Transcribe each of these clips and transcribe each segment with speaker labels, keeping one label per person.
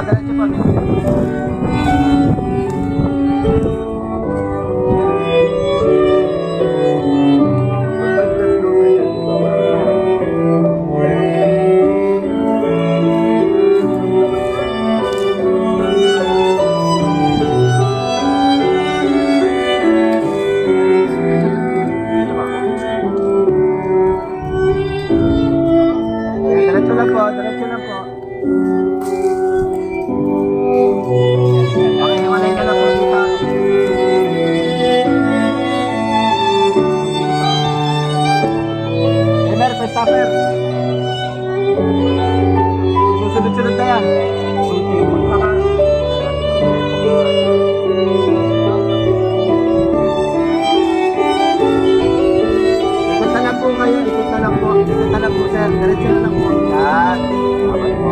Speaker 1: diretso pa. Diretso lang po. Okay, hiwalay ka na po dito. Emer, pestapper. Susunod-sunod na yan. Ikot na lang po kayo, ikot na lang po. Ikot na lang po, sir. Diretso na lang po. Yan. Tama po.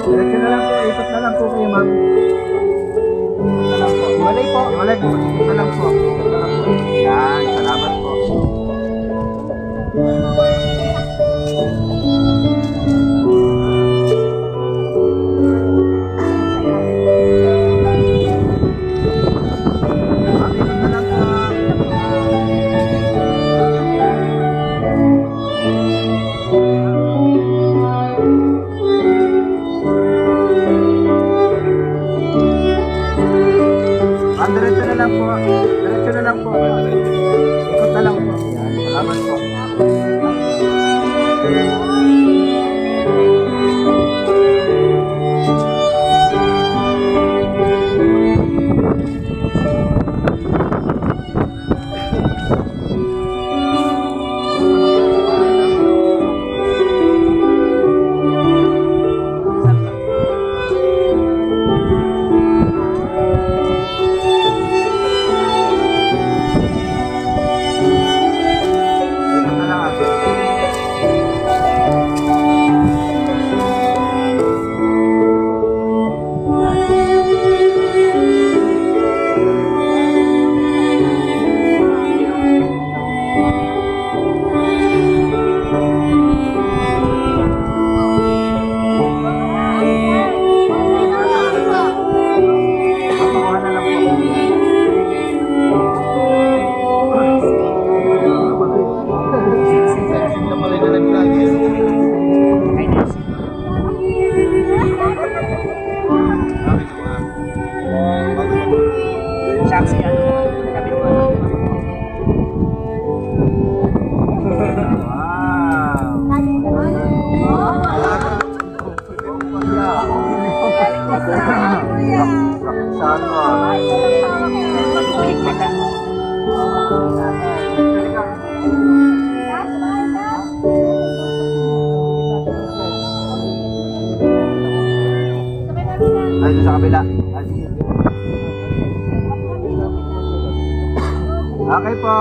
Speaker 1: Diretso na lang po, ikot na lang po kayo, ma'am. Hiwalay po, hiwalay po. Ikot na lang po. Ikot na lang po. Yan, salamat po. Diretso na lang po. Diretso na lang po. Ikot na lang po. Yan. Salamat po. Saksi yan. Sabi ko. Ay, sa kabila. Okay po.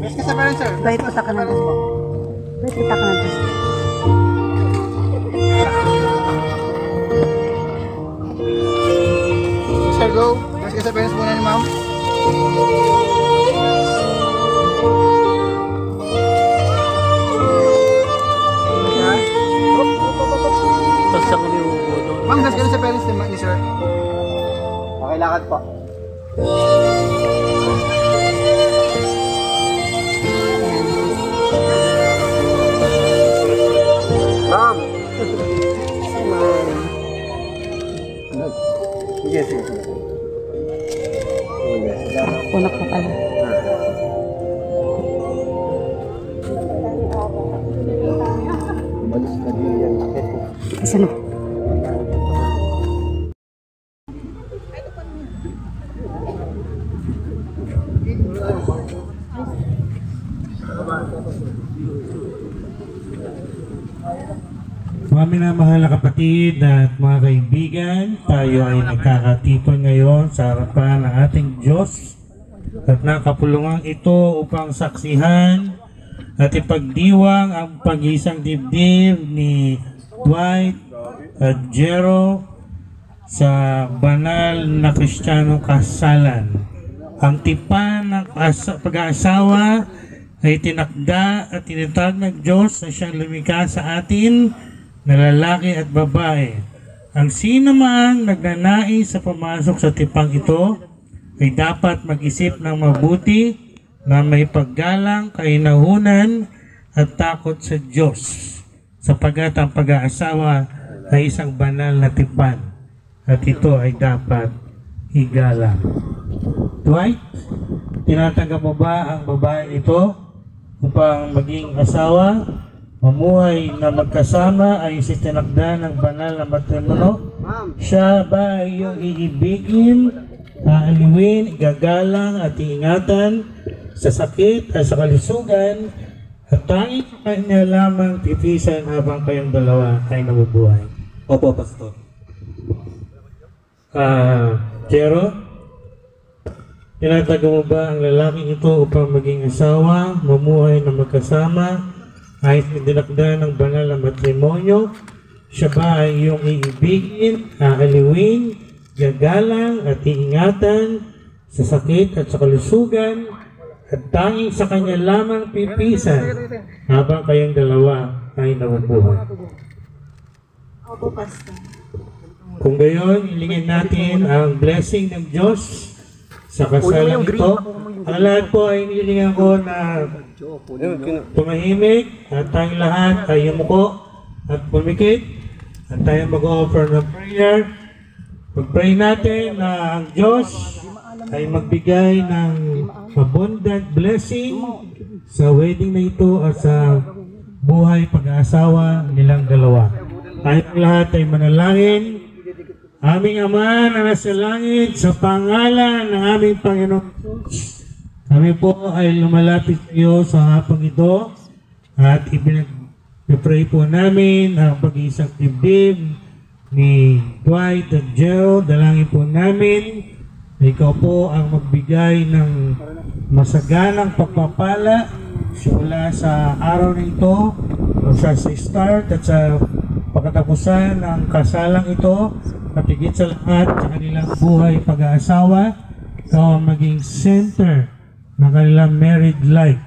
Speaker 1: Best ka sa parents, sir.
Speaker 2: Baik po sa kanan. Baik po sa kanan.
Speaker 1: Sir, go. Best ka sa parents muna ni ma'am.
Speaker 3: Tapos ako ni Hugo doon.
Speaker 1: Ma'am, best ka na sa parents ni sir. Okay, lakad po. Ma'am! Sige, sige.
Speaker 2: Punak po pala.
Speaker 1: Umalis na din yan.
Speaker 2: Isa na.
Speaker 4: Mga minamahal na kapatid at mga kaibigan, tayo ay nagkakatipon ngayon sa harapan ng ating Diyos at nakapulungan ito upang saksihan at ipagdiwang ang pag-isang dibdib ni Dwight at Jero sa banal na Kristiyanong kasalan. Ang tipan ng pag-aasawa ay tinakda at tinatag ng Diyos na siyang lumikha sa atin na lalaki at babae. Ang sino man nagnanais sa pumasok sa tipang ito ay dapat mag-isip ng mabuti na may paggalang, kainahunan at takot sa Diyos, sapagat ang pag-aasawa ay isang banal na tipan at ito ay dapat igalang. Dwight, tinatanggap mo ba ang babae ito upang maging asawa? Mamuhay na magkasama ay si tinakda ng banal na matrimonyo. Siya ba ay iyong iibigin, aaliwin, igagalang at iingatan sa sakit at sa kalusugan at tanging sa kanya lamang titisan habang kayong dalawa ay nabubuhay?
Speaker 3: Opo, Pastor.
Speaker 4: Jero, tinatago mo ba ang lalaking ito upang maging asawa, mamuhay na magkasama, ay dinakda ng banal na matrimonyo? Siya ba ay iyong iibigin, aaliwin, gagalang at iingatan sa sakit at sa kalusugan at tanging sa kanya lamang pipisan habang kayong dalawa ay nabubuhay?
Speaker 2: Opo, Pastor.
Speaker 4: Kung gayon, ilingin natin ang blessing ng Diyos sa kasalang ito. Ang lahat po ay inilingan ko na tumahimik at tayong lahat ay yumuko at pumikit at tayo mag-offer ng prayer. Pag-pray natin na ang Diyos ay magbigay ng abundant blessing sa wedding na ito at sa buhay pag-aasawa nilang dalawa. Tayong lahat ay manalangin. Aming Ama na nasa langit, sa pangalan ng aming Panginoon Jesus, kami po ay lumalapit sa iyo sa hapong ito at ipinag-pray po namin ang pag-iisang dibdib ni Dwight at Jero. Dalangin po namin na ikaw po ang magbigay ng masaganang pagpapala simula sa araw na ito o sa start at sa pagkatapusan ng kasalang ito. At higit sa lahat sa kanilang buhay pag-aasawa, ikaw ang maging center ng kanilang married life.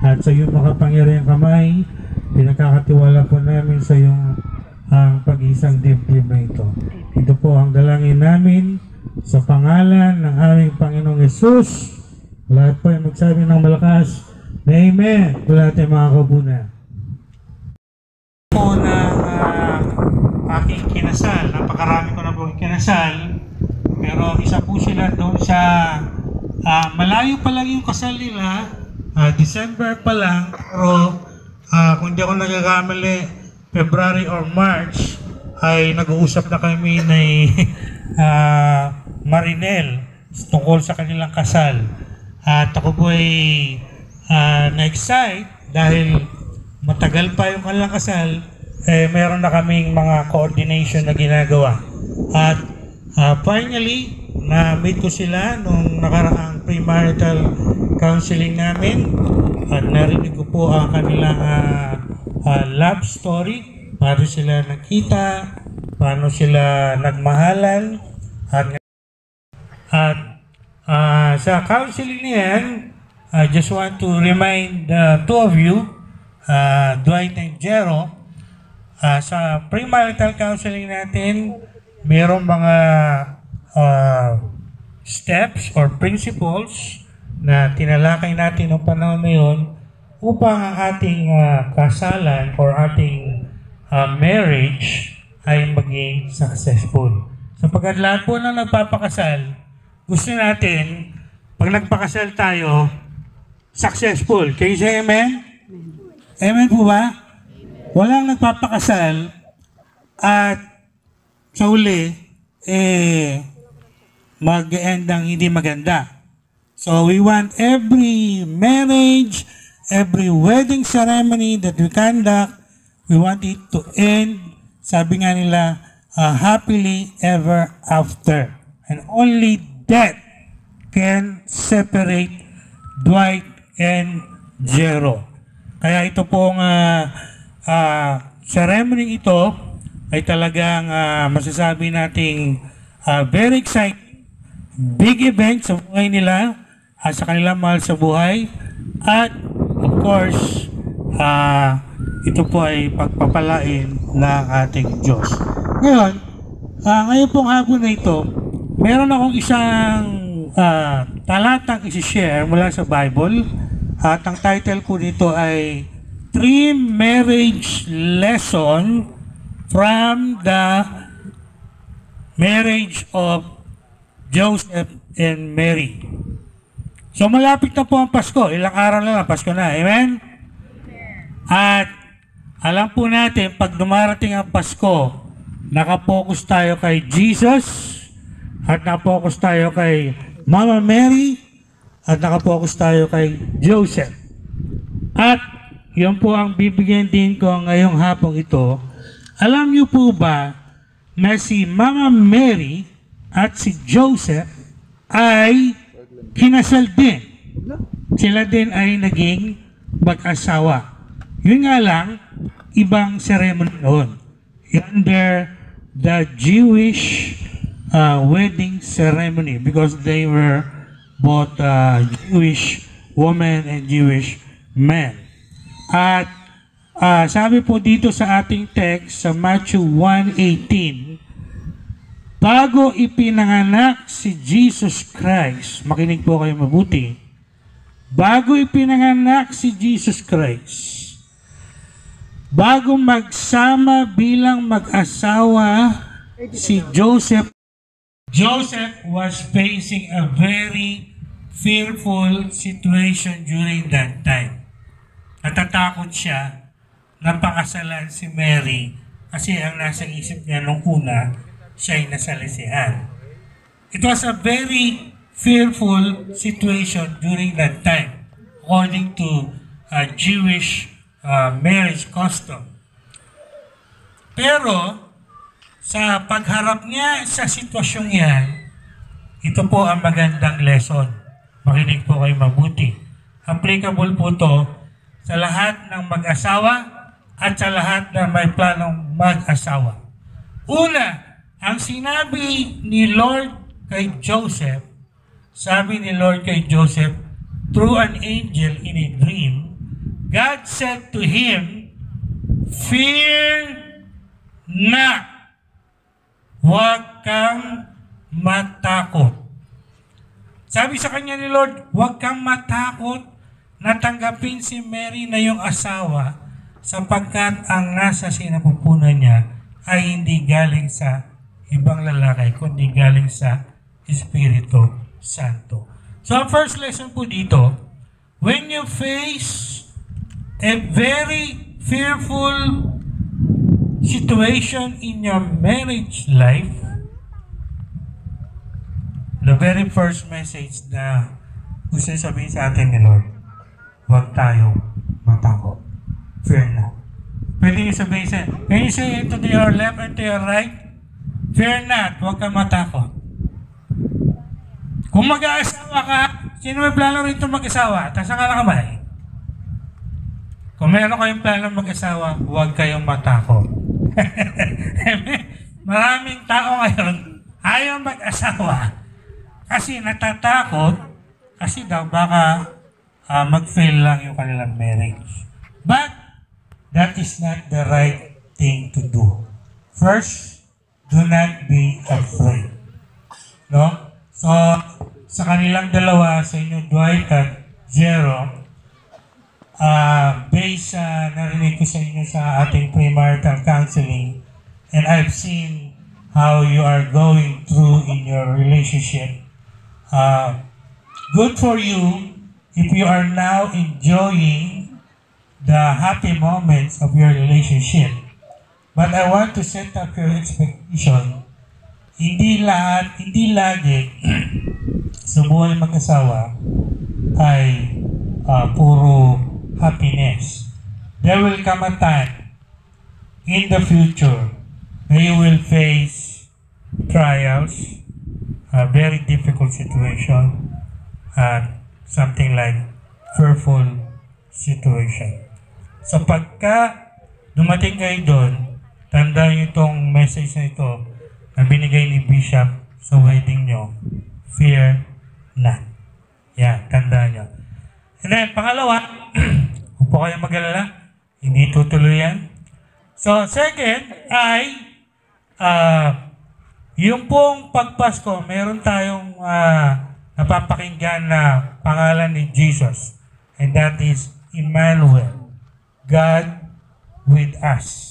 Speaker 4: At sa iyong makapangyarihang kamay, pinakakatiwala po namin sa iyong ang pag-isang dibdib na ito. Ito po ang dalangin namin sa pangalan ng aming Panginoong Jesus. Lahat po ay magsabi ng malakas, Amen! Wala tayong mga kabunan. Po ng aking kinasal, napakarami ko na po kinasal, pero isa po sila doon sa malayo pa lang yung kasal nila, December pa lang, pero kung di ako nagagamali, February or March ay nag-uusap na kami ni Marinel tungkol sa kanilang kasal. At ako po ay na-excite dahil matagal pa yung kanilang kasal, meron na kaming mga coordination na ginagawa. At finally, na-meet ko sila nung nakaraang premarital counseling namin at narinig ko po ang kanilang love story, paano sila nakita, paano sila nagmahalan, at sa counseling na yan, I just want to remind the two of you, Dwight and Jero, sa premarital counseling natin, mayroong mga steps or principles na tinalakay natin noong panahon na yun upang ang ating kasalan or ating marriage ay maging successful. Sapagkat lahat po na nagpapakasal, gusto natin, pag nagpakasal tayo, successful. Can you say amen? Amen po ba? Walang nagpapakasal at sa uli, mag-end ang hindi maganda. So we want every marriage, every wedding ceremony that we conduct, we want it to end, sabi nga nila, happily ever after. And only that can separate Dwight and Jero. Kaya ito pong ceremony ito ay talagang masasabi nating very exciting, big event sa buhay nila at sa kanilang mahal sa buhay. At of course, ito po ay pagpapalain ng ating Diyos. Ngayon pong hapon na ito, meron akong isang talatang isi-share mula sa Bible. At ang title ko dito ay 3 Marriage Lesson from the Marriage of Joseph and Mary. So malapit na po ang Pasko. Ilang araw na lang, Pasko na. Amen? At alam po natin, pag dumarating ang Pasko, nakapokus tayo kay Jesus at nakapokus tayo kay Mama Mary at nakapokus tayo kay Joseph. At yun po ang bibigyan din ko ngayong hapong ito. Alam niyo po ba na si Mama Mary at si Joseph ay kinasal din? Sila din ay naging mag-asawa. Yun nga lang, ibang ceremony noon. Under the Jewish wedding ceremony because they were both Jewish women and Jewish men. At sabi po dito sa ating text sa Matthew 1:18, bago ipinanganak si Jesus Christ, makinig po kayo mabuti, bago ipinanganak si Jesus Christ, bago magsama bilang mag-asawa si Joseph was facing a very fearful situation during that time. Natatakot siya na pakasalan si Mary kasi ang nasa isip niya nung una, siya ay nasalisihan. It was a very fearful situation during that time according to Jewish marriage custom. Pero sa pagharap niya sa sitwasyong yan, ito po ang magandang lesson. Makinig po kayo mabuti. Applicable po to sa lahat ng mag-asawa at sa lahat na may planong mag-asawa. Una, ang sinabi ni Lord kay Joseph, sabi ni Lord kay Joseph, through an angel in a dream, God said to him, fear not. Huwag kang matakot. Sabi sa kanya ni Lord, huwag kang matakot na tanggapin si Mary na yung asawa sapagkat ang nasa sinapupunan niya ay hindi galing sa ibang lalaki, kundi galing sa Espiritu Santo. So ang first lesson po dito, when you face a very fearful situation in your marriage life, the very first message na gusto sabihin sa atin ni Lord, huwag tayo matakot. Fear not. Pwede niyo sabihin sa, can you say it to your left and to your right? Fear not, huwag kang matakot. Kung mag-aasawa ka, sino may plano rito mag-asawa? Taas ang kamay. Kung meron kayong plano mag-asawa, huwag kayong matakot. Maraming tao ngayon ayaw mag-asawa kasi natatakot kasi daw baka mag-fail lang yung kanilang marriage. But that is not the right thing to do. First, do not be afraid. No? So, sa kanilang dalawa, sa inyo Dwight at Jero, based sa narinig ko sa inyo sa ating premarital counseling, and I've seen how you are going through in your relationship. Good for you if you are now enjoying the happy moments of your relationship. But I want to set up your expectation. Hindi lagi sa buhay mag-asawa ay puro happiness. There will come a time in the future that you will face trials, a very difficult situation, and something like fearful situation. So pagka dumating kayo doon, tandaan nyo itong message na ito na binigay ni Bishop sa wedding nyo. Fear not. Yan, tandaan nyo. And then, pangalawa, huwag po kayong mag-alala, hindi tutuloy yan. So, second ay, yung pong pagpasko, meron tayong napapakinggan na pangalan ni Jesus. And that is Emmanuel, God with us.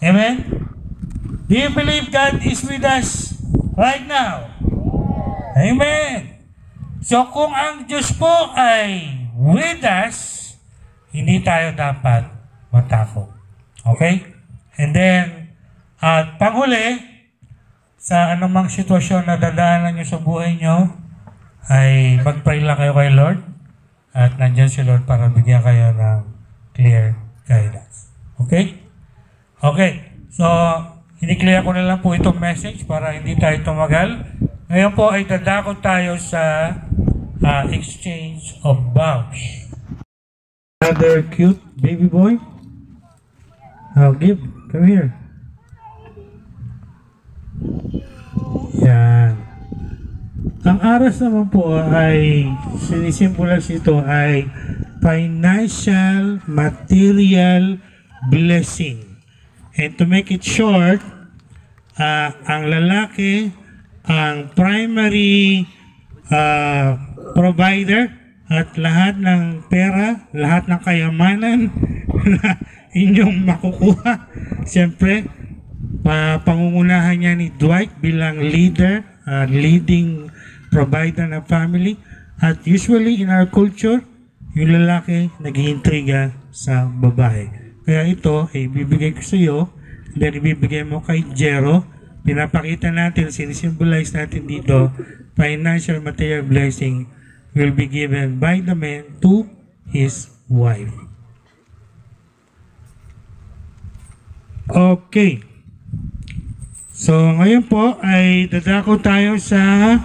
Speaker 4: Amen? Do you believe God is with us right now? Amen. So kung ang Diyos po ay with us, hindi tayo dapat matakot. Okay? And then, at panghuli, sa anumang sitwasyon na dadaanan nyo sa buhay nyo, ay mag-pray lang kayo kay Lord at nandyan si Lord para bigyan kayo ng clear guidance. Okay? Okay. So, ini-clear ko na lang po itong message para hindi tayo tumagal. Ngayon po ay dadako tayo sa exchange of vows. Another cute baby boy. I'll give. Come here. Yan. Ang aras naman po ay sinisimbolas ito ay financial, material blessing. And to make it short, ang lalaki, ang primary provider at lahat ng pera, lahat ng kayamanan na inyong makukuha. Siyempre, pangungunahan niya ni Dwight bilang leader, leading provider ng family. At usually in our culture, yung lalaki nag-iintriga sa babae. Kaya ito ay bibigay ko sa iyo, then ibibigay mo kay Jero. Pinapakita natin, sinisimbolize natin dito, financial material blessing will be given by the man to his wife. Okay. So ngayon po ay dadako tayo sa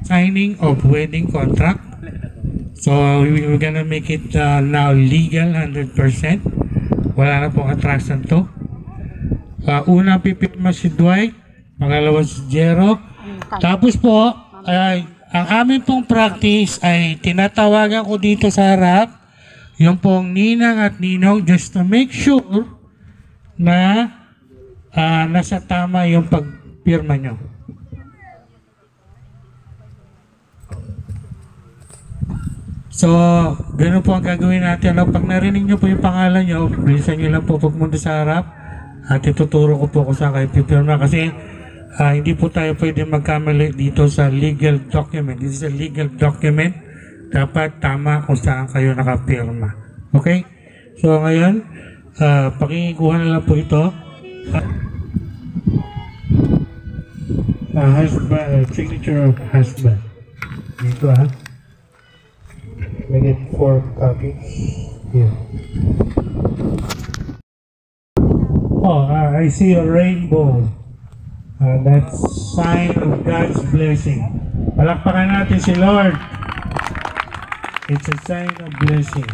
Speaker 4: signing of wedding contract. So we're gonna make it now legal 100%. Wala na pong atrasan to. Una pipirma si Dwight, pangalawa si Jero. Tapos po, ang amin pong practice ay tinatawagan ko dito sa harap yung pong ninang at ninong just to make sure na nasa tama yung pagpirma nyo. So, ganun po ang gagawin natin. Pag narinig nyo po yung pangalan nyo, bilisan nyo lang po pagmunta sa harap at ituturo ko po kung saan kayo pipirma kasi hindi po tayo pwede magkamali dito sa legal document. This is a legal document. Dapat tama kung saan kayo nakapirma. Okay? So, ngayon, pakikuha na lang po ito. Husband, signature of husband. Dito Make it 4 copies. Here. Oh, I see a rainbow. That's sign of God's blessing. Palakpakan natin si Lord. It's a sign of blessing.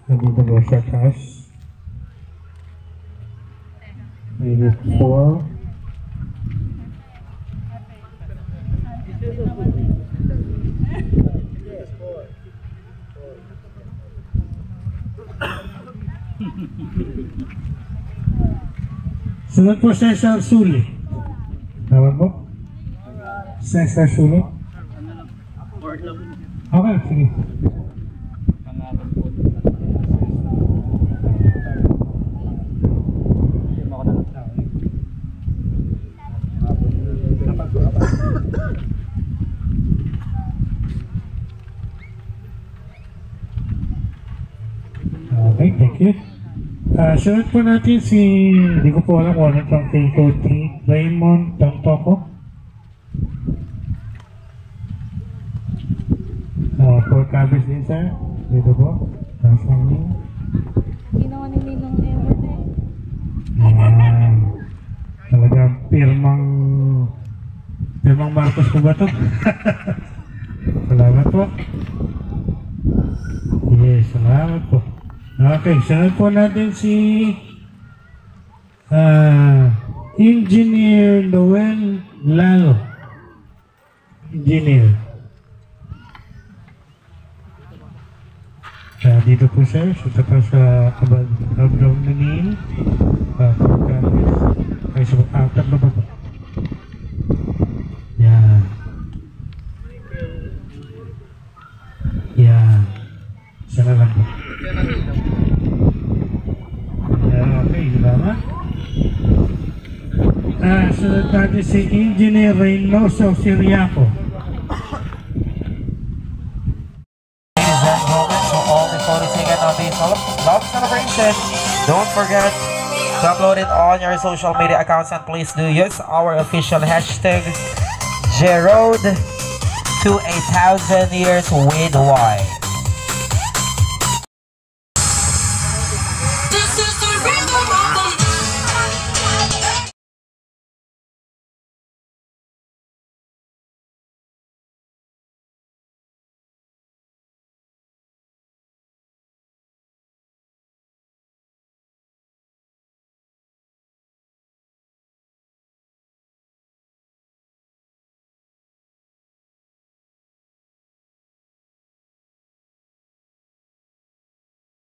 Speaker 4: Nandito ba sa taas? Maybe 4. Sunod po Cesar Suli. Tama po? Cesar Suli? Okay, sige. Okay, thank you. Sunod po natin si, hindi ko po alam kung ano itong K-Code 3, Raymond Tantoco. For cabins din sir, dito po. Tasang niyo.
Speaker 2: Ginawa ni Ninong Ewan eh.
Speaker 4: Ayan. Talagang pirmang Marcos po ba ito? Salamat po. Yes, salamat po. Okay, sunod po natin si Engineer Noel Lalo. Engineer. Dito po sir, sa tapas sa abang na name. Ay, sa pagkakat na ba po? Yan. Yan. Sana lang po. Okay, salamat. Sunod natin si Engineer Reynoso Siriaco.
Speaker 5: Ladies and gentlemen, so all the photos taken on this love celebration, don't forget to upload it on your social media accounts and please do use our official hashtag J-Road to 1,000 years with Y.